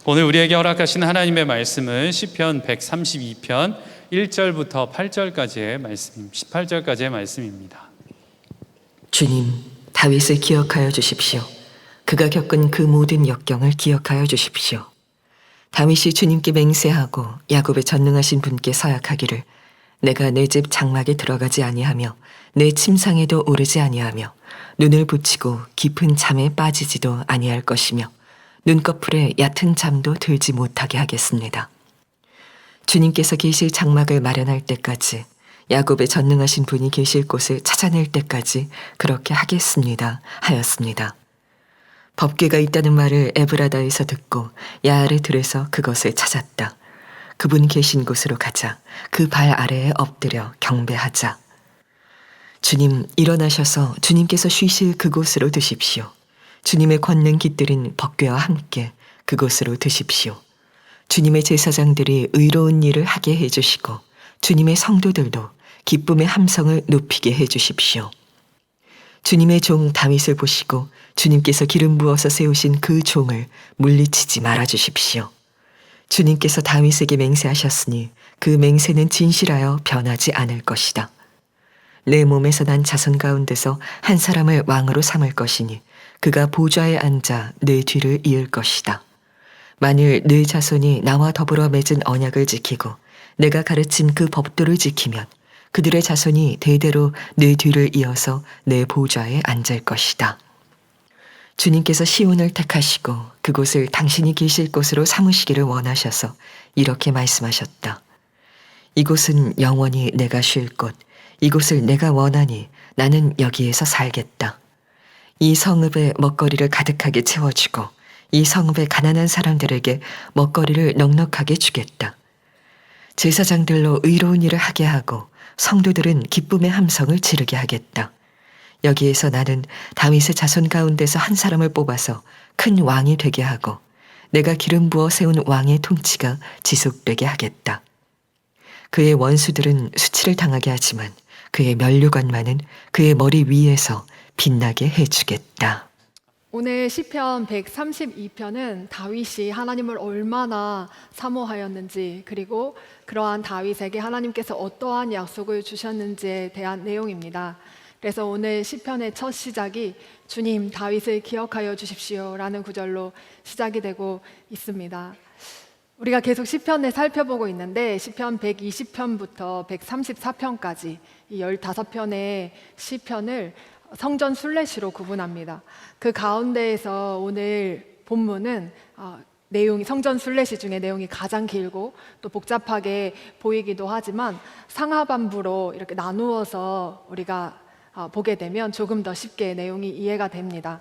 오늘 우리에게 허락하신 하나님의 말씀은 시편 132편 1절부터 8절까지의 말씀, 18절까지의 말씀입니다. 주님, 다윗을 기억하여 주십시오. 그가 겪은 그 모든 역경을 기억하여 주십시오. 다윗이 주님께 맹세하고 야곱의 전능하신 분께 서약하기를 내가 내 집 장막에 들어가지 아니하며 내 침상에도 오르지 아니하며 눈을 붙이고 깊은 잠에 빠지지도 아니할 것이며 눈꺼풀에 얕은 잠도 들지 못하게 하겠습니다. 주님께서 계실 장막을 마련할 때까지 야곱의 전능하신 분이 계실 곳을 찾아낼 때까지 그렇게 하겠습니다 하였습니다. 법궤가 있다는 말을 에브라다에서 듣고 야알의 들에서 그것을 찾았다. 그분 계신 곳으로 가자. 그 발 아래에 엎드려 경배하자. 주님, 일어나셔서 주님께서 쉬실 그곳으로 드십시오. 주님의 권능 깃들인 법궤와 함께 그곳으로 드십시오. 주님의 제사장들이 의로운 일을 하게 해주시고 주님의 성도들도 기쁨의 함성을 높이게 해주십시오. 주님의 종 다윗을 보시고 주님께서 기름 부어서 세우신 그 종을 물리치지 말아주십시오. 주님께서 다윗에게 맹세하셨으니 그 맹세는 진실하여 변하지 않을 것이다. 내 몸에서 난 자손 가운데서 한 사람을 왕으로 삼을 것이니 그가 보좌에 앉아 내 뒤를 이을 것이다. 만일 내 자손이 나와 더불어 맺은 언약을 지키고 내가 가르친 그 법도를 지키면 그들의 자손이 대대로 내 뒤를 이어서 내 보좌에 앉을 것이다. 주님께서 시온을 택하시고 그곳을 당신이 계실 곳으로 삼으시기를 원하셔서 이렇게 말씀하셨다. 이곳은 영원히 내가 쉴 곳, 이곳을 내가 원하니 나는 여기에서 살겠다. 이 성읍에 먹거리를 가득하게 채워주고 이 성읍의 가난한 사람들에게 먹거리를 넉넉하게 주겠다. 제사장들로 의로운 일을 하게 하고 성도들은 기쁨의 함성을 지르게 하겠다. 여기에서 나는 다윗의 자손 가운데서 한 사람을 뽑아서 큰 왕이 되게 하고 내가 기름 부어 세운 왕의 통치가 지속되게 하겠다. 그의 원수들은 수치를 당하게 하지만 그의 면류관만은 그의 머리 위에서 빛나게 해주겠다. 오늘 시편 132편은 다윗이 하나님을 얼마나 사모하였는지 그리고 그러한 다윗에게 하나님께서 어떠한 약속을 주셨는지에 대한 내용입니다. 그래서 오늘 시편의 첫 시작이 주님 다윗을 기억하여 주십시오 라는 구절로 시작이 되고 있습니다. 우리가 계속 시편을 살펴보고 있는데 시편 120편부터 134편까지 이 15편의 시편을 성전 순례시로 구분합니다. 그 가운데에서 오늘 본문은 내용이 성전 순례시 중에 내용이 가장 길고 또 복잡하게 보이기도 하지만 상하반부로 이렇게 나누어서 우리가 보게 되면 조금 더 쉽게 내용이 이해가 됩니다.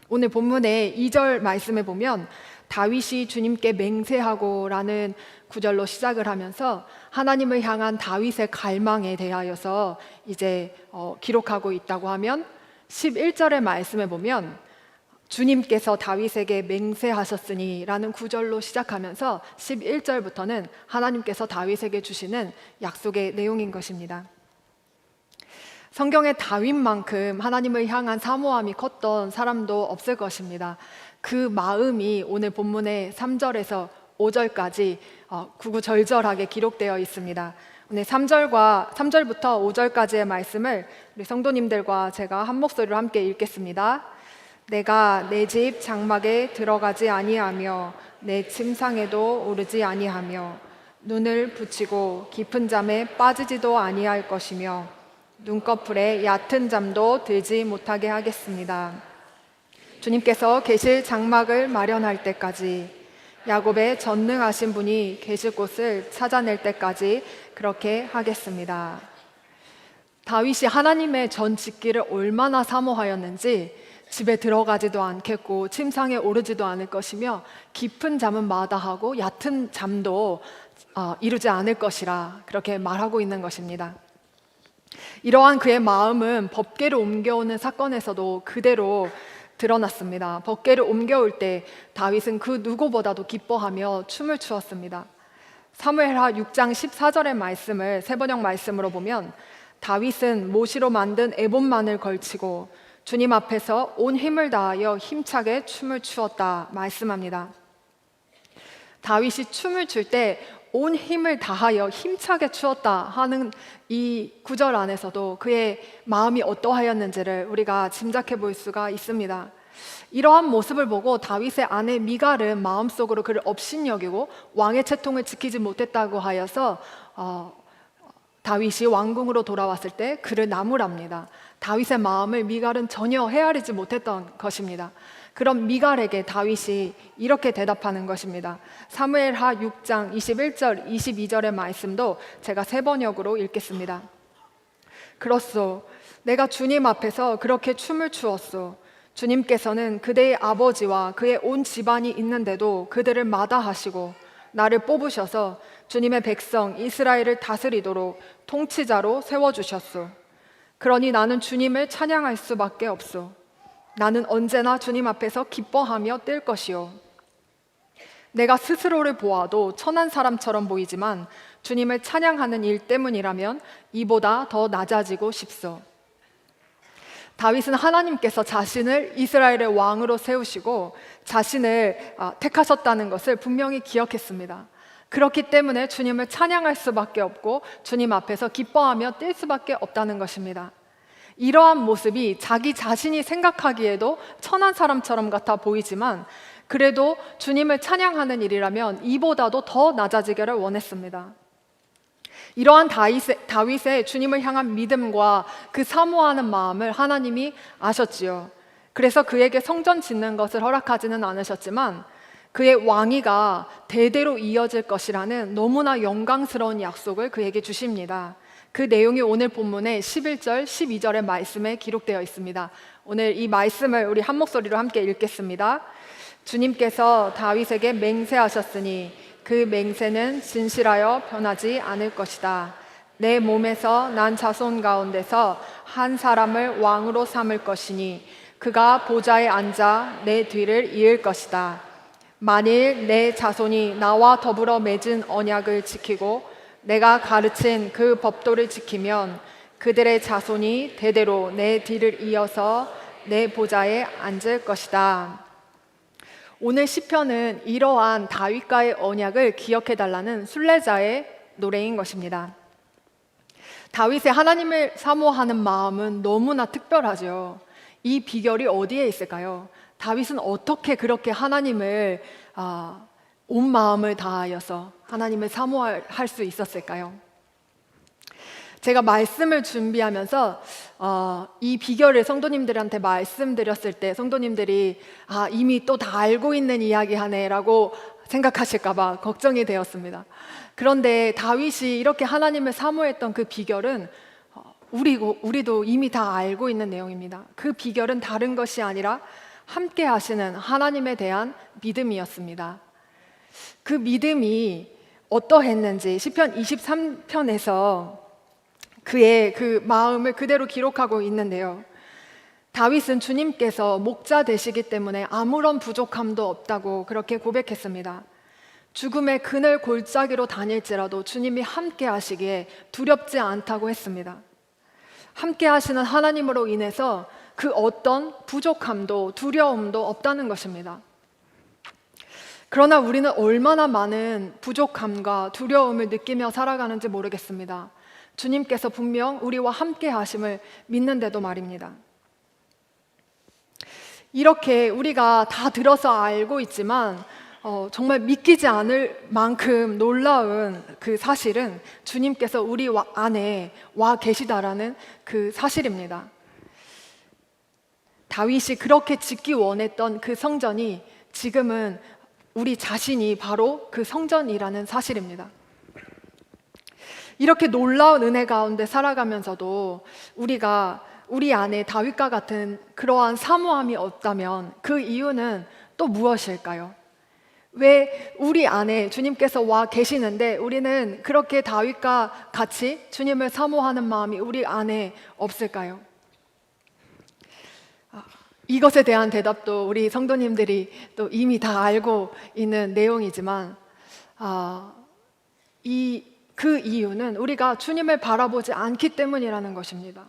오늘 본문의 2절 말씀에 보면 다윗이 주님께 맹세하고 라는 구절로 시작을 하면서 하나님을 향한 다윗의 갈망에 대하여서 이제 기록하고 있다고 하면 11절의 말씀에 보면 주님께서 다윗에게 맹세하셨으니 라는 구절로 시작하면서 11절부터는 하나님께서 다윗에게 주시는 약속의 내용인 것입니다. 성경의 다윗만큼 하나님을 향한 사모함이 컸던 사람도 없을 것입니다. 그 마음이 오늘 본문의 3절에서 5절까지 구구절절하게 기록되어 있습니다. 오늘 3절부터 5절까지의 말씀을 우리 성도님들과 제가 한 목소리로 함께 읽겠습니다. 내가 내 집 장막에 들어가지 아니하며 내 침상에도 오르지 아니하며 눈을 붙이고 깊은 잠에 빠지지도 아니할 것이며 눈꺼풀에 얕은 잠도 들지 못하게 하겠습니다. 주님께서 계실 장막을 마련할 때까지 야곱의 전능하신 분이 계실 곳을 찾아낼 때까지 그렇게 하겠습니다. 다윗이 하나님의 전 직기를 얼마나 사모하였는지 집에 들어가지도 않겠고 침상에 오르지도 않을 것이며 깊은 잠은 마다하고 얕은 잠도 이루지 않을 것이라 그렇게 말하고 있는 것입니다. 이러한 그의 마음은 법궤를 옮겨오는 사건에서도 그대로 드러났습니다. 법궤를 옮겨올 때 다윗은 그 누구보다도 기뻐하며 춤을 추었습니다. 사무엘하 6장 14절의 말씀을 세번역 말씀으로 보면 다윗은 모시로 만든 에봇만을 걸치고 주님 앞에서 온 힘을 다하여 힘차게 춤을 추었다 말씀합니다. 다윗이 춤을 출 때 온 힘을 다하여 힘차게 추었다 하는 이 구절 안에서도 그의 마음이 어떠하였는지를 우리가 짐작해 볼 수가 있습니다. 이러한 모습을 보고 다윗의 아내 미갈은 마음속으로 그를 업신여기고 왕의 채통을 지키지 못했다고 하여서 다윗이 왕궁으로 돌아왔을 때 그를 나무랍니다. 다윗의 마음을 미갈은 전혀 헤아리지 못했던 것입니다. 그럼 미갈에게 다윗이 이렇게 대답하는 것입니다. 사무엘하 6장 21절 22절의 말씀도 제가 새 번역으로 읽겠습니다. 그렇소, 내가 주님 앞에서 그렇게 춤을 추었소. 주님께서는 그대의 아버지와 그의 온 집안이 있는데도 그들을 마다하시고 나를 뽑으셔서 주님의 백성 이스라엘을 다스리도록 통치자로 세워주셨소. 그러니 나는 주님을 찬양할 수밖에 없소. 나는 언제나 주님 앞에서 기뻐하며 뛸 것이요. 내가 스스로를 보아도 천한 사람처럼 보이지만 주님을 찬양하는 일 때문이라면 이보다 더 낮아지고 싶소. 다윗은 하나님께서 자신을 이스라엘의 왕으로 세우시고 자신을 택하셨다는 것을 분명히 기억했습니다. 그렇기 때문에 주님을 찬양할 수밖에 없고 주님 앞에서 기뻐하며 뛸 수밖에 없다는 것입니다. 이러한 모습이 자기 자신이 생각하기에도 천한 사람처럼 같아 보이지만 그래도 주님을 찬양하는 일이라면 이보다도 더 낮아지기를 원했습니다. 이러한 다윗의 주님을 향한 믿음과 그 사모하는 마음을 하나님이 아셨지요. 그래서 그에게 성전 짓는 것을 허락하지는 않으셨지만 그의 왕위가 대대로 이어질 것이라는 너무나 영광스러운 약속을 그에게 주십니다. 그 내용이 오늘 본문의 11절, 12절의 말씀에 기록되어 있습니다. 오늘 이 말씀을 우리 한 목소리로 함께 읽겠습니다. 주님께서 다윗에게 맹세하셨으니 그 맹세는 진실하여 변하지 않을 것이다. 내 몸에서 난 자손 가운데서 한 사람을 왕으로 삼을 것이니 그가 보좌에 앉아 내 뒤를 이을 것이다. 만일 내 자손이 나와 더불어 맺은 언약을 지키고 내가 가르친 그 법도를 지키면 그들의 자손이 대대로 내 뒤를 이어서 내 보좌에 앉을 것이다. 오늘 시편은 이러한 다윗과의 언약을 기억해달라는 순례자의 노래인 것입니다. 다윗의 하나님을 사모하는 마음은 너무나 특별하죠. 이 비결이 어디에 있을까요? 다윗은 어떻게 그렇게 하나님을 온 마음을 다하여서 하나님을 사모할 수 있었을까요? 제가 말씀을 준비하면서 이 비결을 성도님들한테 말씀드렸을 때 성도님들이 이미 또 다 알고 있는 이야기하네 라고 생각하실까봐 걱정이 되었습니다. 그런데 다윗이 이렇게 하나님을 사모했던 그 비결은 우리도 이미 다 알고 있는 내용입니다. 그 비결은 다른 것이 아니라 함께 하시는 하나님에 대한 믿음이었습니다. 그 믿음이 어떠했는지 시편 23편에서 그의 그 마음을 그대로 기록하고 있는데요. 다윗은 주님께서 목자 되시기 때문에 아무런 부족함도 없다고 그렇게 고백했습니다. 죽음의 그늘 골짜기로 다닐지라도 주님이 함께 하시기에 두렵지 않다고 했습니다. 함께 하시는 하나님으로 인해서 그 어떤 부족함도 두려움도 없다는 것입니다. 그러나 우리는 얼마나 많은 부족함과 두려움을 느끼며 살아가는지 모르겠습니다. 주님께서 분명 우리와 함께 하심을 믿는데도 말입니다. 이렇게 우리가 다 들어서 알고 있지만 정말 믿기지 않을 만큼 놀라운 그 사실은 주님께서 우리 안에 와 계시다라는 그 사실입니다. 다윗이 그렇게 짓기 원했던 그 성전이 지금은 우리 자신이 바로 그 성전이라는 사실입니다. 이렇게 놀라운 은혜 가운데 살아가면서도 우리가 우리 안에 다윗과 같은 그러한 사모함이 없다면 그 이유는 또 무엇일까요? 왜 우리 안에 주님께서 와 계시는데 우리는 그렇게 다윗과 같이 주님을 사모하는 마음이 우리 안에 없을까요? 이것에 대한 대답도 우리 성도님들이 또 이미 다 알고 있는 내용이지만 그 이유는 우리가 주님을 바라보지 않기 때문이라는 것입니다.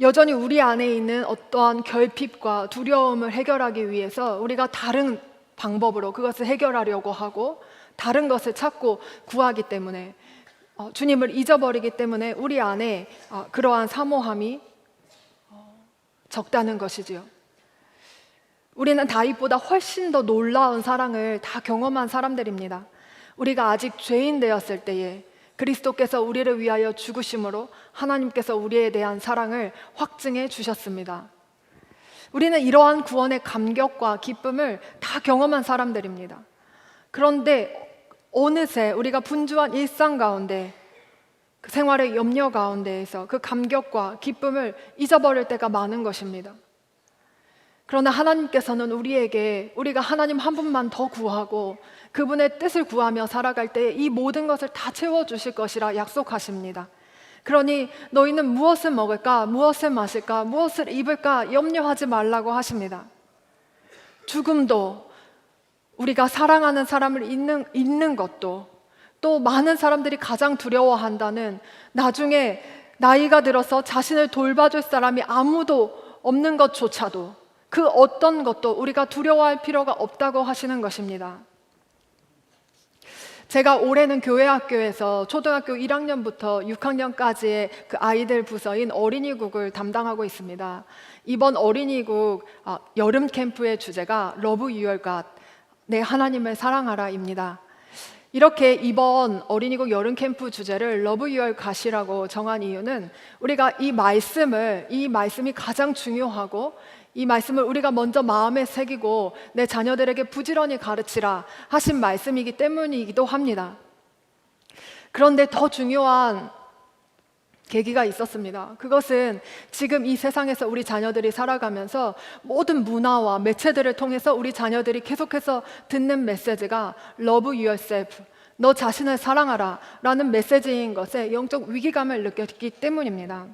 여전히 우리 안에 있는 어떠한 결핍과 두려움을 해결하기 위해서 우리가 다른 방법으로 그것을 해결하려고 하고 다른 것을 찾고 구하기 때문에 주님을 잊어버리기 때문에 우리 안에 그러한 사모함이 적다는 것이지요. 우리는 다윗보다 훨씬 더 놀라운 사랑을 다 경험한 사람들입니다. 우리가 아직 죄인 되었을 때에 그리스도께서 우리를 위하여 죽으심으로 하나님께서 우리에 대한 사랑을 확증해 주셨습니다. 우리는 이러한 구원의 감격과 기쁨을 다 경험한 사람들입니다. 그런데 어느새 우리가 분주한 일상 가운데 그 생활의 염려 가운데에서 그 감격과 기쁨을 잊어버릴 때가 많은 것입니다. 그러나 하나님께서는 우리에게 우리가 하나님 한 분만 더 구하고 그분의 뜻을 구하며 살아갈 때 이 모든 것을 다 채워주실 것이라 약속하십니다. 그러니 너희는 무엇을 먹을까, 무엇을 마실까, 무엇을 입을까 염려하지 말라고 하십니다. 죽음도 우리가 사랑하는 사람을 잊는 것도 또 많은 사람들이 가장 두려워한다는 나중에 나이가 들어서 자신을 돌봐줄 사람이 아무도 없는 것조차도 그 어떤 것도 우리가 두려워할 필요가 없다고 하시는 것입니다. 제가 올해는 교회 학교에서 초등학교 1학년부터 6학년까지의 그 아이들 부서인 어린이국을 담당하고 있습니다. 이번 어린이국 여름 캠프의 주제가 Love Your God, 내 하나님을 사랑하라입니다. 이렇게 이번 어린이국 여름 캠프 주제를 Love Your God이라고 정한 이유는 우리가 이 말씀이 가장 중요하고 이 말씀을 우리가 먼저 마음에 새기고 내 자녀들에게 부지런히 가르치라 하신 말씀이기 때문이기도 합니다. 그런데 더 중요한 계기가 있었습니다. 그것은 지금 이 세상에서 우리 자녀들이 살아가면서 모든 문화와 매체들을 통해서 우리 자녀들이 계속해서 듣는 메시지가 Love yourself, 너 자신을 사랑하라 라는 메시지인 것에 영적 위기감을 느꼈기 때문입니다.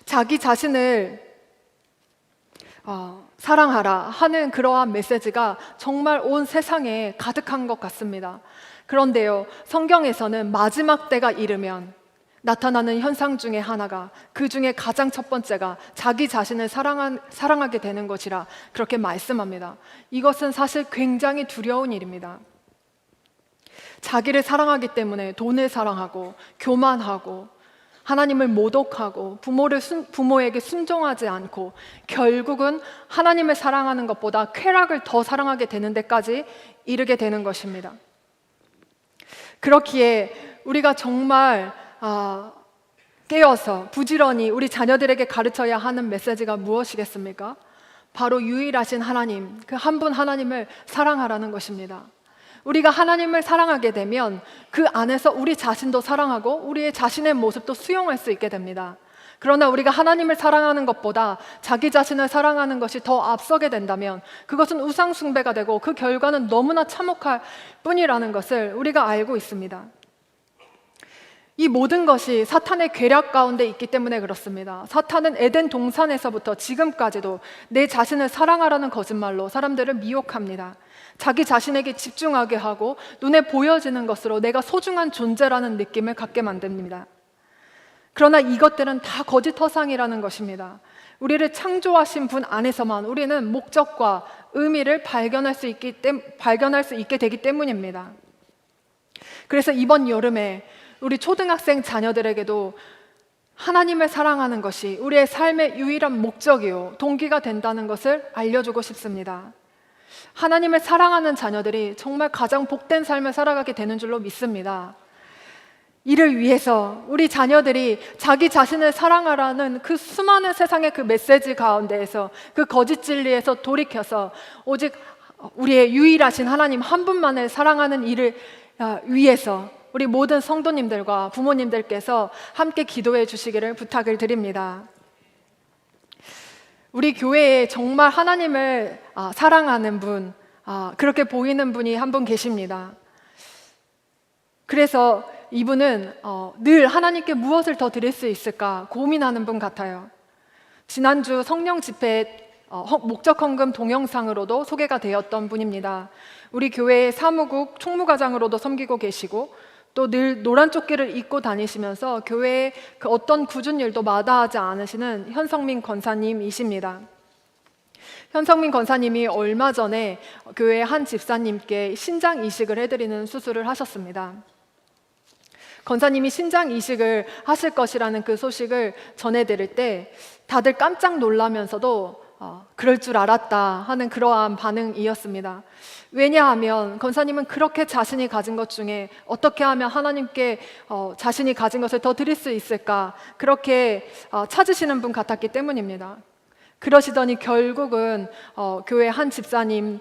자기 자신을 사랑하라 하는 그러한 메시지가 정말 온 세상에 가득한 것 같습니다. 그런데요, 성경에서는 마지막 때가 이르면 나타나는 현상 중에 하나가, 그 중에 가장 첫 번째가 자기 자신을 사랑하게 되는 것이라 그렇게 말씀합니다. 이것은 사실 굉장히 두려운 일입니다. 자기를 사랑하기 때문에 돈을 사랑하고 교만하고 하나님을 모독하고 부모에게 순종하지 않고 결국은 하나님을 사랑하는 것보다 쾌락을 더 사랑하게 되는 데까지 이르게 되는 것입니다. 그렇기에 우리가 정말 깨어서 부지런히 우리 자녀들에게 가르쳐야 하는 메시지가 무엇이겠습니까? 바로 유일하신 하나님, 그 한 분 하나님을 사랑하라는 것입니다. 우리가 하나님을 사랑하게 되면 그 안에서 우리 자신도 사랑하고 우리의 자신의 모습도 수용할 수 있게 됩니다. 그러나 우리가 하나님을 사랑하는 것보다 자기 자신을 사랑하는 것이 더 앞서게 된다면 그것은 우상 숭배가 되고 그 결과는 너무나 참혹할 뿐이라는 것을 우리가 알고 있습니다. 이 모든 것이 사탄의 괴력 가운데 있기 때문에 그렇습니다. 사탄은 에덴 동산에서부터 지금까지도 내 자신을 사랑하라는 거짓말로 사람들을 미혹합니다. 자기 자신에게 집중하게 하고 눈에 보여지는 것으로 내가 소중한 존재라는 느낌을 갖게 만듭니다. 그러나 이것들은 다 거짓 허상이라는 것입니다. 우리를 창조하신 분 안에서만 우리는 목적과 의미를 발견할 수 있게 되기 때문입니다. 그래서 이번 여름에 우리 초등학생 자녀들에게도 하나님을 사랑하는 것이 우리의 삶의 유일한 목적이요 동기가 된다는 것을 알려주고 싶습니다. 하나님을 사랑하는 자녀들이 정말 가장 복된 삶을 살아가게 되는 줄로 믿습니다. 이를 위해서 우리 자녀들이 자기 자신을 사랑하라는 그 수많은 세상의 그 메시지 가운데에서 그 거짓 진리에서 돌이켜서 오직 우리의 유일하신 하나님 한 분만을 사랑하는 일을 위해서 우리 모든 성도님들과 부모님들께서 함께 기도해 주시기를 부탁을 드립니다. 우리 교회에 정말 하나님을 사랑하는 분, 그렇게 보이는 분이 한 분 계십니다. 그래서 이분은 늘 하나님께 무엇을 더 드릴 수 있을까 고민하는 분 같아요. 지난주 성령 집회 목적 헌금 동영상으로도 소개가 되었던 분입니다. 우리 교회의 사무국 총무과장으로도 섬기고 계시고 또 늘 노란 조끼를 입고 다니시면서 교회의 그 어떤 굳은 일도 마다하지 않으시는 현성민 권사님이십니다. 현성민 권사님이 얼마 전에 교회 한 집사님께 신장 이식을 해드리는 수술을 하셨습니다. 권사님이 신장 이식을 하실 것이라는 그 소식을 전해드릴 때 다들 깜짝 놀라면서도 그럴 줄 알았다 하는 그러한 반응이었습니다. 왜냐하면 권사님은 그렇게 자신이 가진 것 중에 어떻게 하면 하나님께 자신이 가진 것을 더 드릴 수 있을까 그렇게 찾으시는 분 같았기 때문입니다. 그러시더니 결국은 교회 한 집사님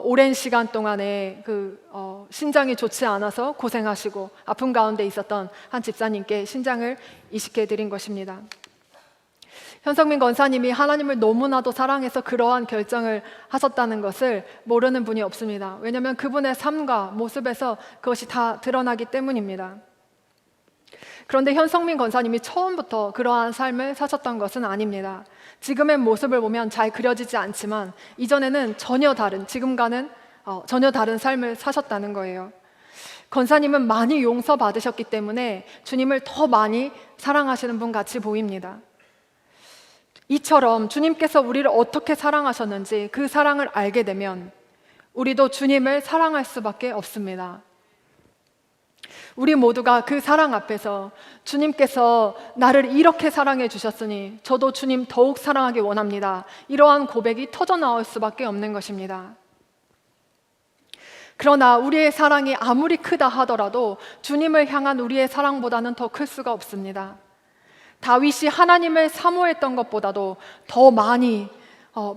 오랜 시간 동안에 신장이 좋지 않아서 고생하시고 아픔 가운데 있었던 한 집사님께 신장을 이식해 드린 것입니다. 현성민 권사님이 하나님을 너무나도 사랑해서 그러한 결정을 하셨다는 것을 모르는 분이 없습니다. 왜냐하면 그분의 삶과 모습에서 그것이 다 드러나기 때문입니다. 그런데 현성민 권사님이 처음부터 그러한 삶을 사셨던 것은 아닙니다. 지금의 모습을 보면 잘 그려지지 않지만 이전에는 지금과는 전혀 다른 삶을 사셨다는 거예요. 권사님은 많이 용서받으셨기 때문에 주님을 더 많이 사랑하시는 분 같이 보입니다. 이처럼 주님께서 우리를 어떻게 사랑하셨는지 그 사랑을 알게 되면 우리도 주님을 사랑할 수밖에 없습니다. 우리 모두가 그 사랑 앞에서 주님께서 나를 이렇게 사랑해 주셨으니 저도 주님 더욱 사랑하기 원합니다. 이러한 고백이 터져 나올 수밖에 없는 것입니다. 그러나 우리의 사랑이 아무리 크다 하더라도 주님을 향한 우리의 사랑보다는 더 클 수가 없습니다. 다윗이 하나님을 사모했던 것보다도 더 많이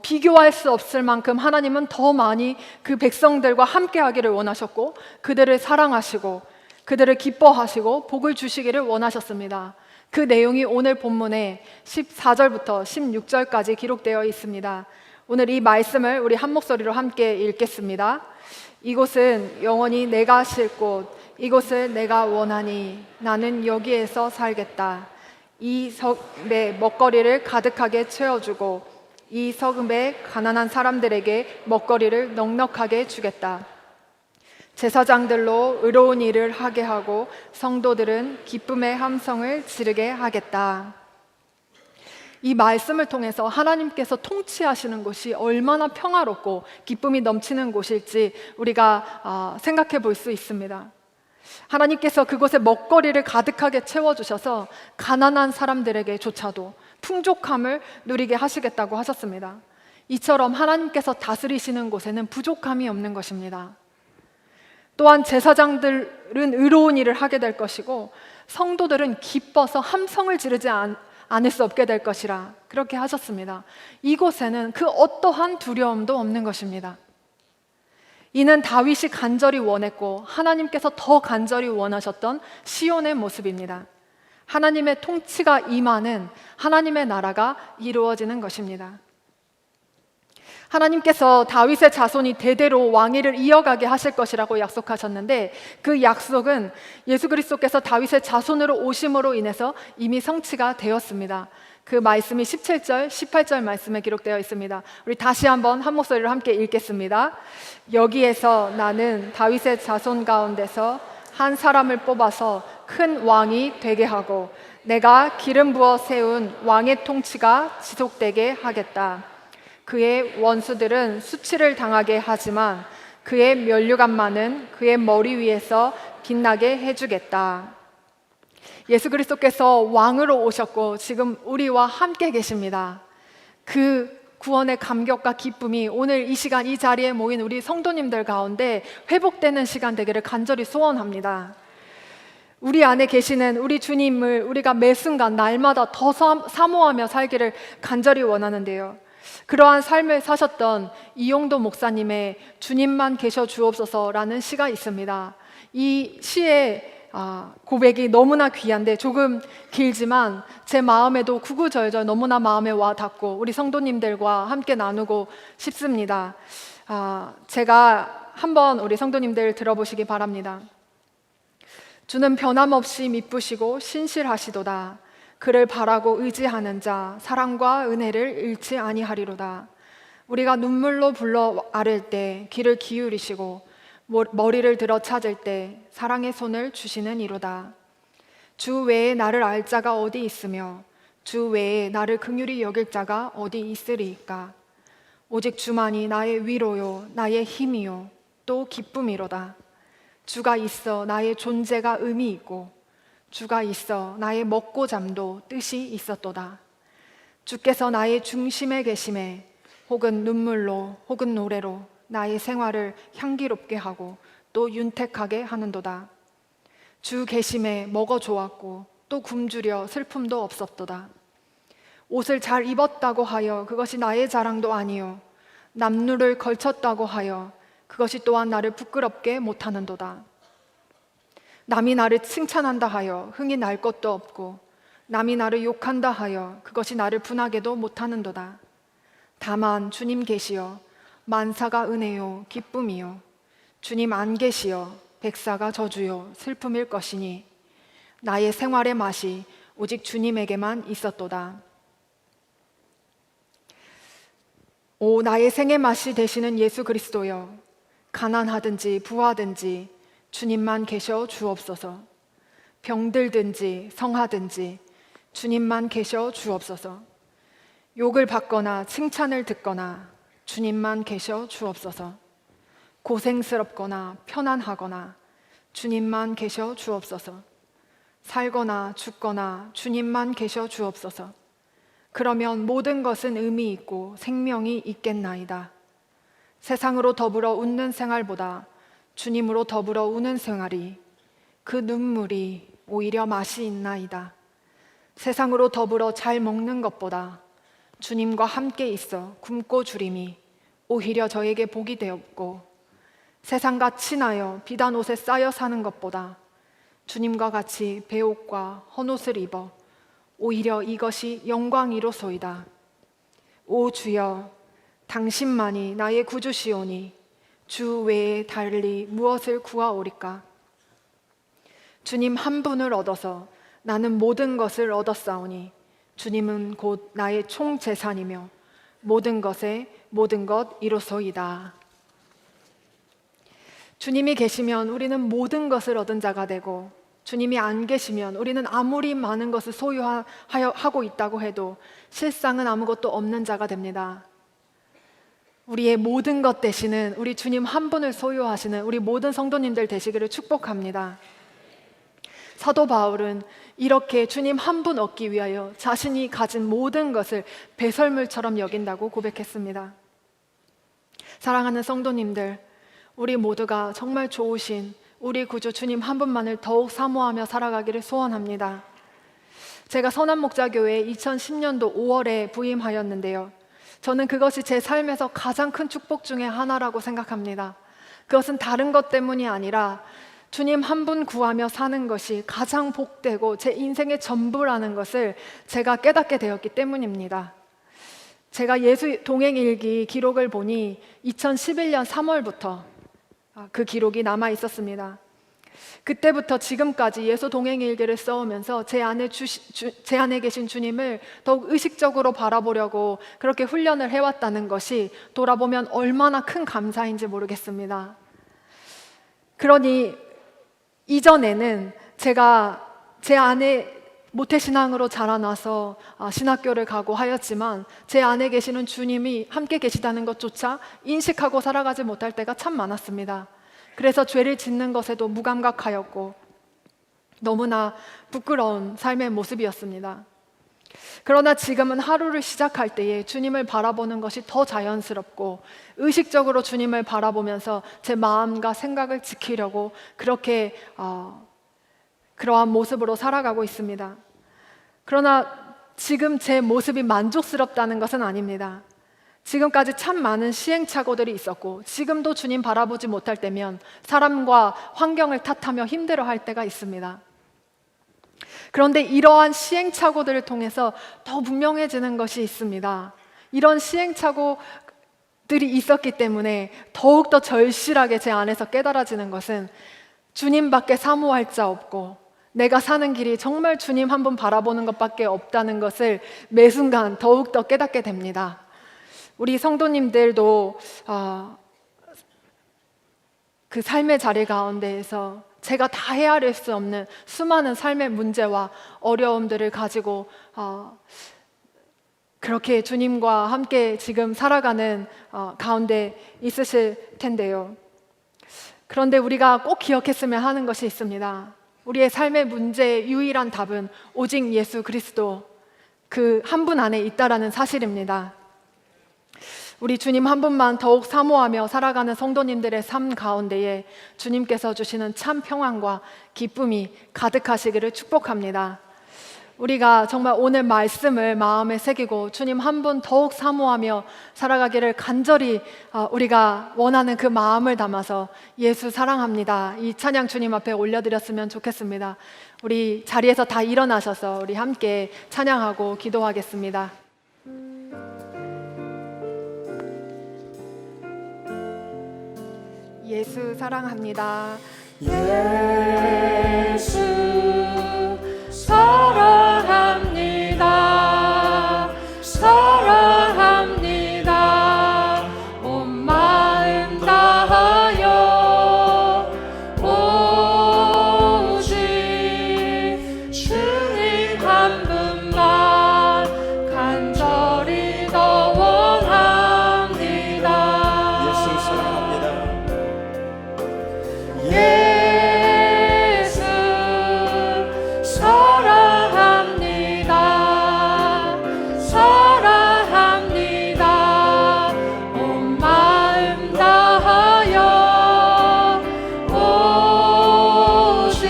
비교할 수 없을 만큼 하나님은 더 많이 그 백성들과 함께 하기를 원하셨고 그들을 사랑하시고 그들을 기뻐하시고 복을 주시기를 원하셨습니다. 그 내용이 오늘 본문에 14절부터 16절까지 기록되어 있습니다. 오늘 이 말씀을 우리 한 목소리로 함께 읽겠습니다. 이곳은 영원히 내가 쉴 곳, 이곳을 내가 원하니 나는 여기에서 살겠다. 이 성읍에 먹거리를 가득하게 채워주고 이 성읍에 가난한 사람들에게 먹거리를 넉넉하게 주겠다. 제사장들로 의로운 일을 하게 하고 성도들은 기쁨의 함성을 지르게 하겠다. 이 말씀을 통해서 하나님께서 통치하시는 곳이 얼마나 평화롭고 기쁨이 넘치는 곳일지 우리가 생각해 볼 수 있습니다. 하나님께서 그곳에 먹거리를 가득하게 채워주셔서 가난한 사람들에게조차도 풍족함을 누리게 하시겠다고 하셨습니다. 이처럼 하나님께서 다스리시는 곳에는 부족함이 없는 것입니다. 또한 제사장들은 의로운 일을 하게 될 것이고 성도들은 기뻐서 함성을 지르지 않을 수 없게 될 것이라 그렇게 하셨습니다. 이곳에는 그 어떠한 두려움도 없는 것입니다. 이는 다윗이 간절히 원했고 하나님께서 더 간절히 원하셨던 시온의 모습입니다. 하나님의 통치가 임하는 하나님의 나라가 이루어지는 것입니다. 하나님께서 다윗의 자손이 대대로 왕위를 이어가게 하실 것이라고 약속하셨는데 그 약속은 예수 그리스도께서 다윗의 자손으로 오심으로 인해서 이미 성취가 되었습니다. 그 말씀이 17절, 18절 말씀에 기록되어 있습니다. 우리 다시 한번 한 목소리로 함께 읽겠습니다. 여기에서 나는 다윗의 자손 가운데서 한 사람을 뽑아서 큰 왕이 되게 하고 내가 기름 부어 세운 왕의 통치가 지속되게 하겠다. 그의 원수들은 수치를 당하게 하지만 그의 면류관만은 그의 머리 위에서 빛나게 해주겠다. 예수 그리스도께서 왕으로 오셨고 지금 우리와 함께 계십니다. 그 구원의 감격과 기쁨이 오늘 이 시간 이 자리에 모인 우리 성도님들 가운데 회복되는 시간 되기를 간절히 소원합니다. 우리 안에 계시는 우리 주님을 우리가 매 순간 날마다 더 사모하며 살기를 간절히 원하는데요. 그러한 삶을 사셨던 이용도 목사님의 주님만 계셔 주옵소서라는 시가 있습니다. 이 시의 고백이 너무나 귀한데 조금 길지만 제 마음에도 구구절절 너무나 마음에 와 닿고 우리 성도님들과 함께 나누고 싶습니다. 제가 한번 우리 성도님들 들어보시기 바랍니다. 주는 변함없이 미쁘시고 신실하시도다. 그를 바라고 의지하는 자 사랑과 은혜를 잃지 아니하리로다. 우리가 눈물로 불러 아를 때 귀를 기울이시고 머리를 들어 찾을 때 사랑의 손을 주시는 이로다. 주 외에 나를 알 자가 어디 있으며 주 외에 나를 긍휼히 여길 자가 어디 있으리이까. 오직 주만이 나의 위로요, 나의 힘이요, 또 기쁨이로다. 주가 있어 나의 존재가 의미 있고 주가 있어 나의 먹고 잠도 뜻이 있었도다. 주께서 나의 중심에 계심에 혹은 눈물로 혹은 노래로 나의 생활을 향기롭게 하고 또 윤택하게 하는도다. 주 계심에 먹어 좋았고 또 굶주려 슬픔도 없었도다. 옷을 잘 입었다고 하여 그것이 나의 자랑도 아니요 남루를 걸쳤다고 하여 그것이 또한 나를 부끄럽게 못하는도다. 남이 나를 칭찬한다 하여 흥이 날 것도 없고 남이 나를 욕한다 하여 그것이 나를 분하게도 못하는도다. 다만 주님 계시어 만사가 은혜요 기쁨이요 주님 안 계시어 백사가 저주요 슬픔일 것이니 나의 생활의 맛이 오직 주님에게만 있었도다. 오 나의 생의 맛이 되시는 예수 그리스도여, 가난하든지 부하든지 주님만 계셔 주옵소서. 병들든지 성하든지 주님만 계셔 주옵소서. 욕을 받거나 칭찬을 듣거나 주님만 계셔 주옵소서. 고생스럽거나 편안하거나 주님만 계셔 주옵소서. 살거나 죽거나 주님만 계셔 주옵소서. 그러면 모든 것은 의미 있고 생명이 있겠나이다. 세상으로 더불어 웃는 생활보다 주님으로 더불어 우는 생활이 그 눈물이 오히려 맛이 있나이다. 세상으로 더불어 잘 먹는 것보다 주님과 함께 있어 굶고 주림이 오히려 저에게 복이 되었고, 세상과 친하여 비단 옷에 쌓여 사는 것보다 주님과 같이 베옷과 헌옷을 입어 오히려 이것이 영광이로소이다. 오 주여, 당신만이 나의 구주시오니 주 외에 달리 무엇을 구하오리까? 주님 한 분을 얻어서 나는 모든 것을 얻었사오니 주님은 곧 나의 총재산이며 모든 것에 모든 것 이로소이다. 주님이 계시면 우리는 모든 것을 얻은 자가 되고, 주님이 안 계시면 우리는 아무리 많은 것을 소유하고 있다고 해도 실상은 아무것도 없는 자가 됩니다. 우리의 모든 것 되시는 우리 주님 한 분을 소유하시는 우리 모든 성도님들 되시기를 축복합니다. 사도 바울은 이렇게 주님 한 분 얻기 위하여 자신이 가진 모든 것을 배설물처럼 여긴다고 고백했습니다. 사랑하는 성도님들, 우리 모두가 정말 좋으신 우리 구주 주님 한 분만을 더욱 사모하며 살아가기를 소원합니다. 제가 선한목자교회에 2010년도 5월에 부임하였는데요, 저는 그것이 제 삶에서 가장 큰 축복 중에 하나라고 생각합니다. 그것은 다른 것 때문이 아니라 주님 한 분 구하며 사는 것이 가장 복되고 제 인생의 전부라는 것을 제가 깨닫게 되었기 때문입니다. 제가 예수 동행일기 기록을 보니 2011년 3월부터 그 기록이 남아 있었습니다. 그때부터 지금까지 예수 동행일기를 써오면서 제 안에 계신 주님을 더욱 의식적으로 바라보려고 그렇게 훈련을 해왔다는 것이 돌아보면 얼마나 큰 감사인지 모르겠습니다. 그러니 이전에는 제가 제 안에 모태신앙으로 자라나서 신학교를 가고 하였지만 제 안에 계시는 주님이 함께 계시다는 것조차 인식하고 살아가지 못할 때가 참 많았습니다. 그래서 죄를 짓는 것에도 무감각하였고 너무나 부끄러운 삶의 모습이었습니다. 그러나 지금은 하루를 시작할 때에 주님을 바라보는 것이 더 자연스럽고 의식적으로 주님을 바라보면서 제 마음과 생각을 지키려고 그렇게 그러한 모습으로 살아가고 있습니다. 그러나 지금 제 모습이 만족스럽다는 것은 아닙니다. 지금까지 참 많은 시행착오들이 있었고 지금도 주님 바라보지 못할 때면 사람과 환경을 탓하며 힘들어할 때가 있습니다. 그런데 이러한 시행착오들을 통해서 더 분명해지는 것이 있습니다. 이런 시행착오들이 있었기 때문에 더욱더 절실하게 제 안에서 깨달아지는 것은 주님밖에 사모할 자 없고 내가 사는 길이 정말 주님 한 분 바라보는 것밖에 없다는 것을 매 순간 더욱더 깨닫게 됩니다. 우리 성도님들도 그 삶의 자리 가운데에서 제가 다 헤아릴 수 없는 수많은 삶의 문제와 어려움들을 가지고 그렇게 주님과 함께 지금 살아가는 가운데 있으실 텐데요. 그런데 우리가 꼭 기억했으면 하는 것이 있습니다. 우리의 삶의 문제의 유일한 답은 오직 예수 그리스도 그 한 분 안에 있다라는 사실입니다. 우리 주님 한 분만 더욱 사모하며 살아가는 성도님들의 삶 가운데에 주님께서 주시는 참 평안과 기쁨이 가득하시기를 축복합니다. 우리가 정말 오늘 말씀을 마음에 새기고 주님 한 분 더욱 사모하며 살아가기를 간절히 우리가 원하는 그 마음을 담아서 예수 사랑합니다, 이 찬양 주님 앞에 올려드렸으면 좋겠습니다. 우리 자리에서 다 일어나셔서 우리 함께 찬양하고 기도하겠습니다. 예수 사랑합니다. 예수 사랑합니다. 사랑합니다. 온 마음 다하여 오직 주님 한 분만 간절히 더 원합니다. 예수 사랑합니다. 예수 사랑합니다. 사랑합니다. 온 마음 다하여 오직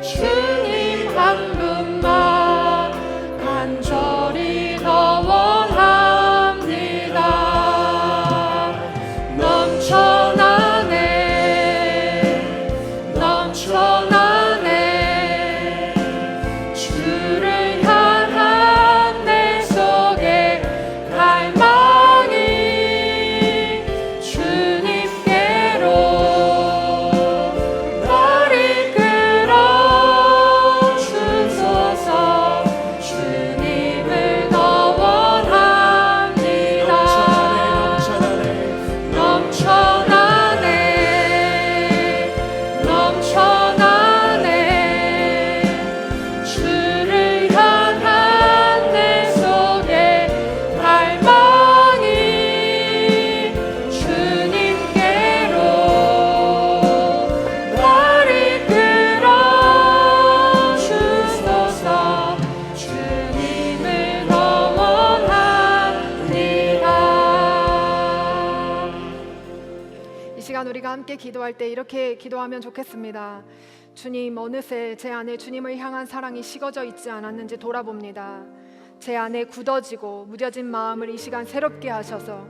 주님 한 분만 간절히 더 원합니다. 넘쳐나네 주를 향한 내 속에 갈망이 주님께로 날 이끌어 주소서. 주님을 더 원합니다. 넘쳐나네 주를 향한 내 속에 갈망이 주님께로 날 이끌어 주소서. 주님을 더 원합니다. 이 시간 우리가 함께 기도할 때 이렇게 기도하면 좋겠습니다. 주님, 어느새 제 안에 주님을 향한 사랑이 식어져 있지 않았는지 돌아봅니다. 제 안에 굳어지고 무뎌진 마음을 이 시간 새롭게 하셔서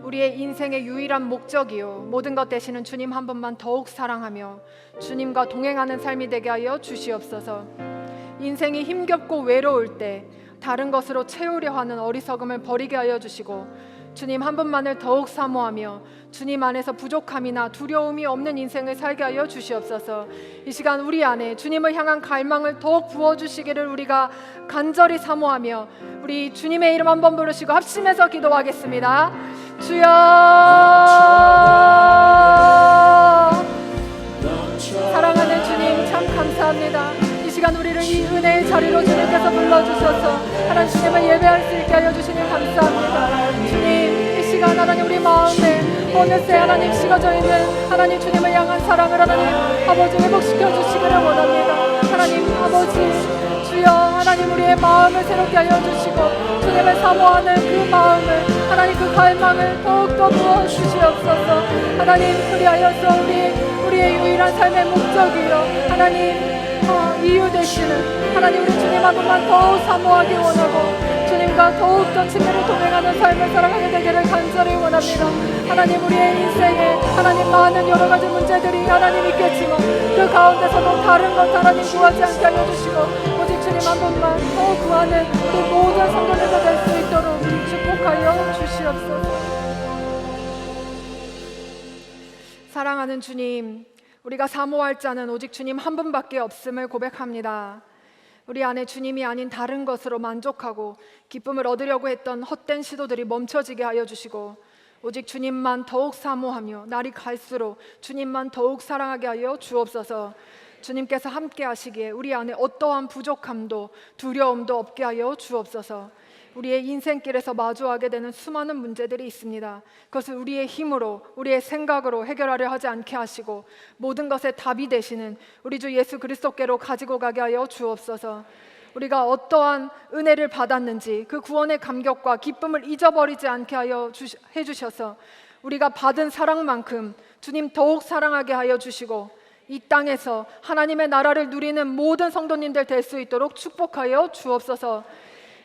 우리의 인생의 유일한 목적이요 모든 것 되시는 주님 한 분만 더욱 사랑하며 주님과 동행하는 삶이 되게 하여 주시옵소서. 인생이 힘겹고 외로울 때 다른 것으로 채우려 하는 어리석음을 버리게 하여 주시고 주님 한 분만을 더욱 사모하며 주님 안에서 부족함이나 두려움이 없는 인생을 살게 하여 주시옵소서. 이 시간 우리 안에 주님을 향한 갈망을 더욱 부어주시기를 우리가 간절히 사모하며 우리 주님의 이름 한번 부르시고 합심해서 기도하겠습니다. 주여, 사랑하는 주님 참 감사합니다. 이 시간 우리를 이 은혜의 자리로 주님께서 불러주셔서 하나님 주님을 예배할 수 있게 하여 주시니 감사합니다. 주님, 이 시간 하나님 우리 마음에 어느새 하나님 식어져 있는 하나님 주님을 향한 사랑을 하나님 아버지 회복시켜 주시기를 원합니다. 하나님 아버지 주여, 하나님 우리의 마음을 새롭게 하여 주시고 주님을 사모하는 그 마음을 하나님 그 갈망을 더욱더 부어주시옵소서. 하나님 그리하여서 우리의 유일한 삶의 목적이요 하나님 이유 되시는 하나님 우리 주님 한 분만 더욱 사모하기 원하고 주님과 더욱더 친밀히 동행하는 삶을 살아가게 되기를 간절히 원합니다. 하나님 우리의 인생에 하나님 많은 여러 가지 문제들이 하나님 있겠지만 그 가운데서도 다른 것 하나님 구하지 않게 하여 주시고 오직 주님 한 분만 더 구하는 그 모든 성도들도 될 수 있도록 축복하여 주시옵소서. 사랑하는 주님, 우리가 사모할 자는 오직 주님 한 분밖에 없음을 고백합니다. 우리 안에 주님이 아닌 다른 것으로 만족하고 기쁨을 얻으려고 했던 헛된 시도들이 멈춰지게 하여 주시고 오직 주님만 더욱 사모하며 날이 갈수록 주님만 더욱 사랑하게 하여 주옵소서. 주님께서 함께 하시기에 우리 안에 어떠한 부족함도 두려움도 없게 하여 주옵소서. 우리의 인생길에서 마주하게 되는 수많은 문제들이 있습니다. 그것을 우리의 힘으로, 우리의 생각으로 해결하려 하지 않게 하시고 모든 것에 답이 되시는 우리 주 예수 그리스도께로 가지고 가게 하여 주옵소서. 우리가 어떠한 은혜를 받았는지 그 구원의 감격과 기쁨을 잊어버리지 않게 하여 해주셔서 우리가 받은 사랑만큼 주님 더욱 사랑하게 하여 주시고 이 땅에서 하나님의 나라를 누리는 모든 성도님들 될 수 있도록 축복하여 주옵소서.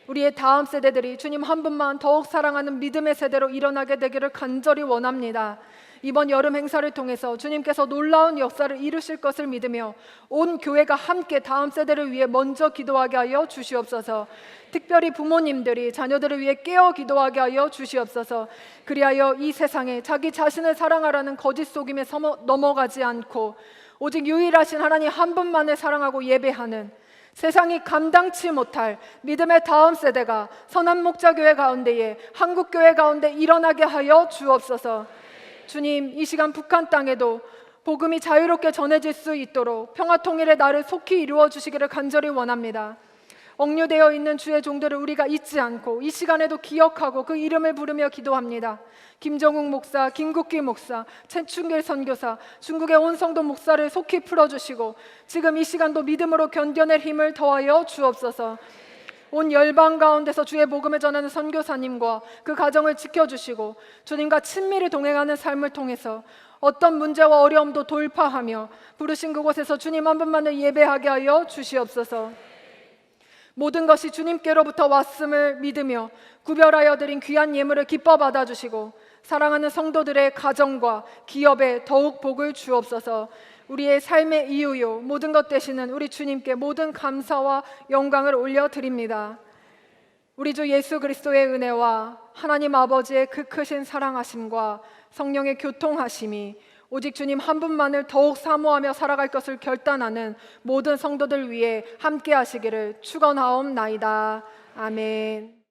우리의 다음 세대들이 주님 한 분만 더욱 사랑하는 믿음의 세대로 일어나게 되기를 간절히 원합니다. 이번 여름 행사를 통해서 주님께서 놀라운 역사를 이루실 것을 믿으며 온 교회가 함께 다음 세대를 위해 먼저 기도하게 하여 주시옵소서. 특별히 부모님들이 자녀들을 위해 깨어 기도하게 하여 주시옵소서. 그리하여 이 세상에 자기 자신을 사랑하라는 거짓 속임에 넘어가지 않고 오직 유일하신 하나님 한 분만을 사랑하고 예배하는 세상이 감당치 못할 믿음의 다음 세대가 선한 목자교회 가운데에 한국교회 가운데 일어나게 하여 주옵소서. 주님, 이 시간 북한 땅에도 복음이 자유롭게 전해질 수 있도록 평화통일의 날을 속히 이루어 주시기를 간절히 원합니다. 억류되어 있는 주의 종들을 우리가 잊지 않고 이 시간에도 기억하고 그 이름을 부르며 기도합니다. 김정욱 목사, 김국기 목사, 최충길 선교사, 중국의 온 성도 목사를 속히 풀어주시고 지금 이 시간도 믿음으로 견뎌낼 힘을 더하여 주옵소서. 온 열방 가운데서 주의 복음을 전하는 선교사님과 그 가정을 지켜주시고 주님과 친밀히 동행하는 삶을 통해서 어떤 문제와 어려움도 돌파하며 부르신 그곳에서 주님 한 분만을 예배하게 하여 주시옵소서. 모든 것이 주님께로부터 왔음을 믿으며 구별하여 드린 귀한 예물을 기뻐 받아주시고 사랑하는 성도들의 가정과 기업에 더욱 복을 주옵소서. 우리의 삶의 이유요 모든 것 되시는 우리 주님께 모든 감사와 영광을 올려드립니다. 우리 주 예수 그리스도의 은혜와 하나님 아버지의 그 크신 사랑하심과 성령의 교통하심이 오직 주님 한 분만을 더욱 사모하며 살아갈 것을 결단하는 모든 성도들 위해 함께 하시기를 축원하옵나이다. 아멘.